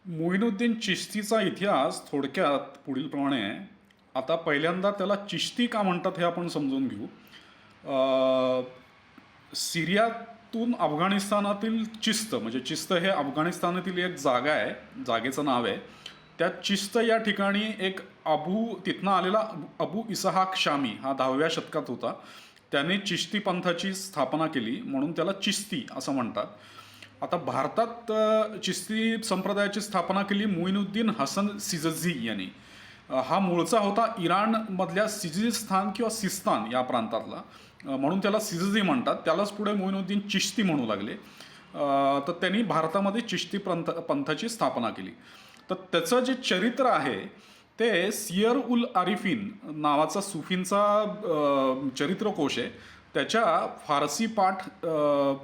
मोइनुद्दीन चिश्तीचा इतिहास थोडक्यात पुढीलप्रमाणे आहे. आता पहिल्यांदा त्याला चिश्ती का म्हणतात हे आपण समजून घेऊ. सिरियातून अफगाणिस्तानातील चिस्त म्हणजे चिस्त हे अफगाणिस्तानातील एक जागा आहे, जागेचं नाव आहे. त्या चिस्त या ठिकाणी एक तिथनं आलेला अबू इसहाक शामी हा 10व्या शतकात होता. त्याने चिश्ती पंथाची स्थापना केली म्हणून त्याला चिश्ती असं म्हणतात. आता भारतात चिश्ती संप्रदायाची स्थापना केली मुइनुद्दीन हसन सिजझी यांनी. हा मूळचा होता इराणमधल्या सिजिस्तान किंवा सिस्तान या प्रांतातला, म्हणून त्याला सिजझी म्हणतात. त्यालाच पुढे मुइनुद्दीन चिश्ती म्हणू लागले. तर त्यांनी भारतामध्ये चिश्ती पंथाची स्थापना केली. तर त्याचं जे चरित्र आहे ते सियर उल आरिफिन नावाचा सुफींचा चरित्रकोश आहे. त्याच्या फारसी पाठ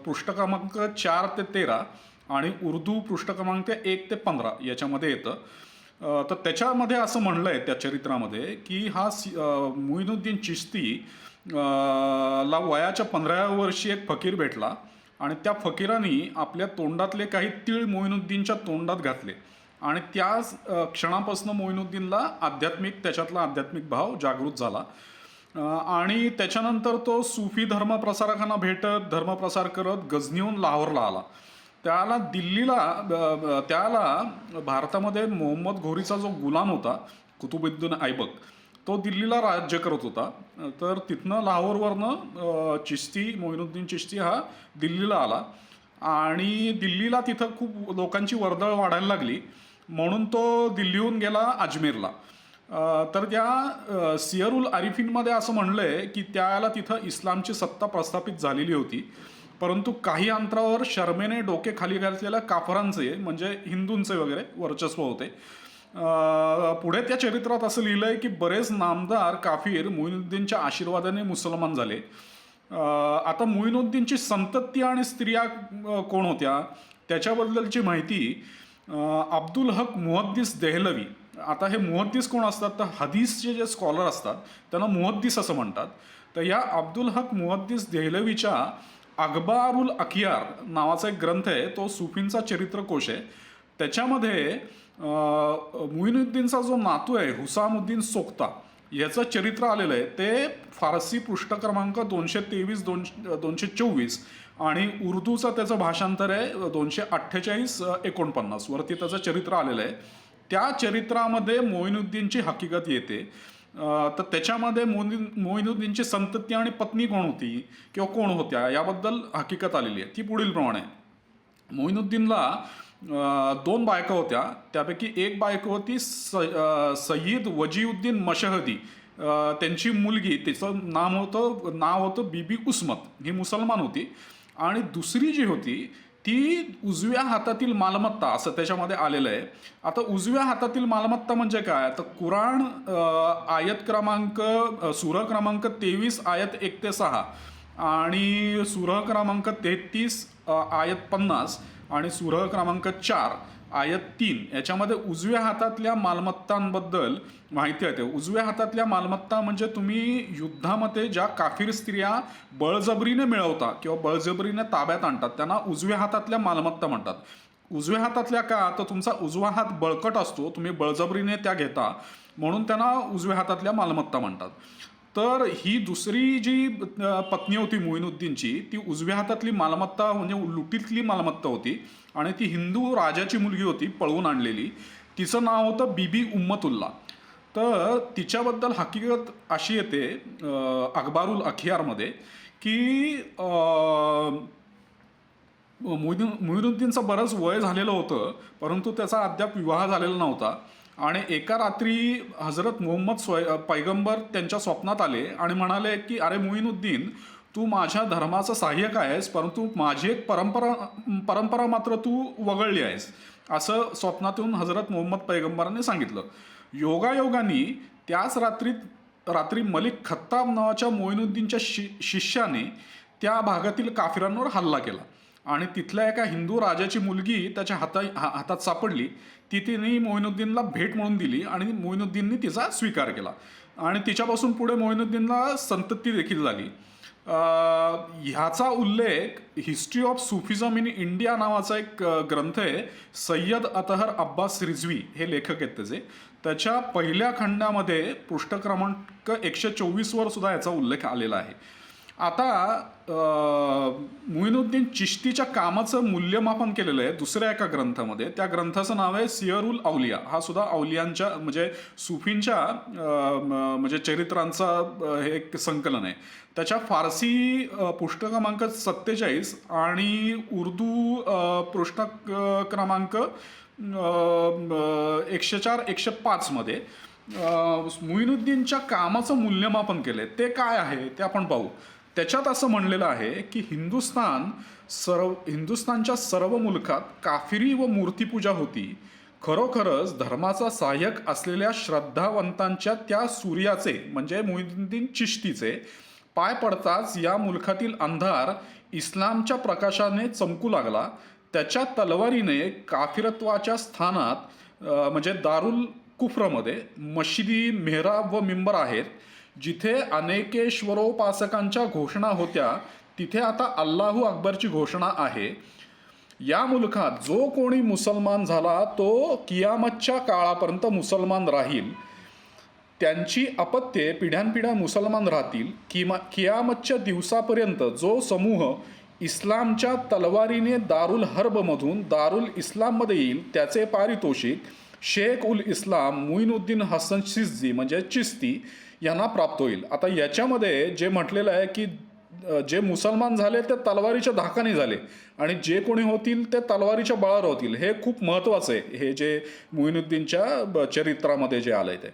पृष्ठ क्रमांक 4 ते 13 आणि उर्दू पृष्ठ क्रमांक 1 ते 15 याच्यामध्ये येतं. तर त्याच्यामध्ये असं म्हणलं आहे त्या चरित्रामध्ये की हा मुइनुद्दीन चिश्ती ला वयाच्या 15व्या वर्षी एक फकीर भेटला आणि त्या फकीराने आपल्या तोंडातले काही तीळ मोइनुद्दीनच्या तोंडात घातले आणि त्याच क्षणापासून मोइनुद्दीनला त्याच्यातला आध्यात्मिक भाव जागृत झाला. आणि त्याच्यानंतर तो सुफी धर्मप्रसारकांना भेटत धर्मप्रसार करत गझनीहून लाहोरला आला. त्याला भारतामध्ये मोहम्मद घोरीचा जो गुलाम होता कुतुबुद्दीन ऐबक, तो दिल्लीला राज्य करत होता. तर तिथनं लाहोरवरनं मोइनुद्दीन चिश्ती हा दिल्लीला आला आणि दिल्लीला तिथं खूप लोकांची वर्दळ वाढायला लागली म्हणून तो दिल्लीहून गेला अजमेरला. तर त्या सियर उल आरिफिनमध्ये असं म्हणलं आहे की त्याला तिथं इस्लामची सत्ता प्रस्थापित झालेली होती, परंतु काही अंतरावर शर्मेने डोके खाली घातलेल्या काफरांचे म्हणजे हिंदूंचे वगैरे वर्चस्व होते. पुढे त्या चरित्रात असं लिहिलं आहे की बरेच नामदार काफीर मुइनुद्दीनच्या आशीर्वादाने मुसलमान झाले. आता मुइनुद्दीनची संतती आणि स्त्रिया कोण होत्या त्याच्याबद्दलची माहिती अब्दुल हक मुहद्दिस देहलवी. आता हे मुहद्दिस कोण असतात तर हदीसचे जे स्कॉलर असतात त्यांना मुहद्दिस असं म्हणतात. तर या अब्दुल हक मुहद्दिस देहलवीच्या अखबारुल अखियार नावाचा एक ग्रंथ आहे, तो सुफींचा चरित्रकोश आहे. त्याच्यामध्ये मुइनुद्दीनचा जो नातू आहे हुसामुद्दीन सोक्ता याचं चरित्र आलेलं आहे. ते फारसी पृष्ठ क्रमांक 223 224 आणि उर्दूचं त्याचं भाषांतर आहे 248-49 वरती त्याचं चरित्र आलेलं आहे. त्या चरित्रामध्ये मोइनुद्दीनची हकीकत येते. तर त्याच्यामध्ये मोइनुद्दीनची संतती आणि पत्नी कोण होती किंवा कोण होत्या याबद्दल हकीकत आलेली आहे. ती पुढीलप्रमाणे. मोइनुद्दीनला 2 बायका होत्या. त्यापैकी एक बायको होती सय्यद वजीउद्दीन मशहदी. त्यांची मुलगी, तिचं नाव होतं बीबी उस्मत. ही मुसलमान होती. आणि दुसरी जी होती ती उजव्या हातातील मालमत्ता असं त्याच्यामध्ये आलेलं आहे. आता उजव्या हातातील मालमत्ता म्हणजे काय तर कुराण सूरह क्रमांक 23 आयत 1 ते 6 आणि सूरह क्रमांक 33 आयत 50 आणि सूरह क्रमांक 4 आयत 3 याच्यामध्ये उजव्या हातातल्या मालमत्तांबद्दल माहिती आहे. उजव्या हातातल्या मालमत्ता म्हणजे तुम्ही युद्धामध्ये ज्या काफीर स्त्रिया बळजबरीने मिळवता किंवा बळजबरीने ताब्यात आणतात त्यांना उजव्या हातातल्या मालमत्ता म्हणतात. उजव्या हातातल्या का तर तुमचा उजवा हात बळकट असतो, तुम्ही बळजबरीने त्या घेता म्हणून त्यांना उजव्या हातातल्या मालमत्ता म्हणतात. तर ही दुसरी जी पत्नी होती मोइनुद्दीनची ती उजव्या हातातली मालमत्ता म्हणजे लुटीतली मालमत्ता होती आणि ती हिंदू राजाची मुलगी होती पळवून आणलेली. तिचं नाव होतं बीबी उम्मतुल्ला. तर तिच्याबद्दल हकीकत अशी येते अखबारुल अखियारमध्ये की मोइनुद्दीनचं बरंच वय झालेलं होतं परंतु त्याचा अद्याप विवाह झालेला नव्हता. आणि एका रात्री हजरत मुहम्मद पैगंबर त्यांच्या स्वप्नात आले आणि म्हणाले की अरे मोइनुद्दीन, तू माझ्या धर्माचा सहाय्यक आहेस परंतु माझी एक परंपरा मात्र तू वगळली आहेस, असं स्वप्नातून हजरत मुहम्मद पैगंबरांनी सांगितलं. योगायोगाने त्याच रात्री मलिक खत्ताब नावाच्या मोइनुद्दीनच्या शिष्याने त्या भागातील काफिरांवर हल्ला केला आणि तिथल्या एका हिंदू राजाची मुलगी त्याच्या हातात सापडली. तिने मोइनुद्दीनला भेट म्हणून दिली आणि मोइनुद्दीनने तिचा स्वीकार केला आणि तिच्यापासून पुढे मोइनुद्दीनला संतती देखील झाली. ह्याचा उल्लेख हिस्ट्री ऑफ सुफिझम इन इंडिया नावाचा एक ग्रंथ आहे. सय्यद अतहर अब्बास रिझवी हे लेखक आहेत त्याचे. त्याच्या पहिल्या खंडामध्ये पृष्ठ क्रमांक 124 वर सुद्धा याचा उल्लेख आलेला आहे. आता मुइनुद्दीन चिश्तीच्या कामाचं मूल्यमापन केलेलं आहे दुसऱ्या एका ग्रंथामध्ये. त्या ग्रंथाचं नाव आहे सियरुल अवलिया. हा सुद्धा अवलियांच्या म्हणजे सुफींच्या म्हणजे चरित्रांचा हे एक संकलन आहे. त्याच्या फारसी पृष्ठ क्रमांक 47 आणि उर्दू पृष्ठ क्रमांक 104-105 मध्ये मुइनुद्दीनच्या कामाचं मूल्यमापन केलंय. ते काय आहे ते आपण पाहू. त्याच्यात असं म्हणलेलं आहे की हिंदुस्थानच्या सर्व मुलखात काफिरी व मूर्तीपूजा होती. खरोखरच धर्माचा सहाय्यक असलेल्या श्रद्धावंतांच्या त्या सूर्याचे म्हणजे मुइनुद्दीन चिश्तीचे पाय पडताच या मुलखातील अंधार इस्लामच्या प्रकाशाने चमकू लागला. त्याच्या तलवारीने काफिरत्वाच्या स्थानात म्हणजे दारुल कुफ्रमध्ये मशिदी, मेहराब व मिंबर आहेत. जिथे अनेकेश्वरोपासकांच्या घोषणा होत्या तिथे आता अल्लाहू अकबरची घोषणा आहे. या मुलखात जो कोणी मुसलमान झाला तो कियामतच्या काळापर्यंत मुसलमान राहील. त्यांची अपत्ये पिढ्यानपिढ्या मुसलमान राहतील. कियामतच्या दिवसापर्यंत जो समूह इस्लामच्या तलवारीने दारुल हर्बमधून दारुल इस्लाममध्ये येईल त्याचे पारितोषिक शेख उल इस्लाम मुइनुद्दीन हसन चिश्ती म्हणजे चिश्ती यांना प्राप्त होईल. आता याच्यामध्ये जे म्हटलेलं आहे की जे मुसलमान झाले ते तलवारीच्या धाकाने झाले आणि जे कोणी होतील ते तलवारीच्या बळावर होतील. हे खूप महत्त्वाचं आहे. हे जे मुइनुद्दीनच्या चरित्रामध्ये जे आलंय ते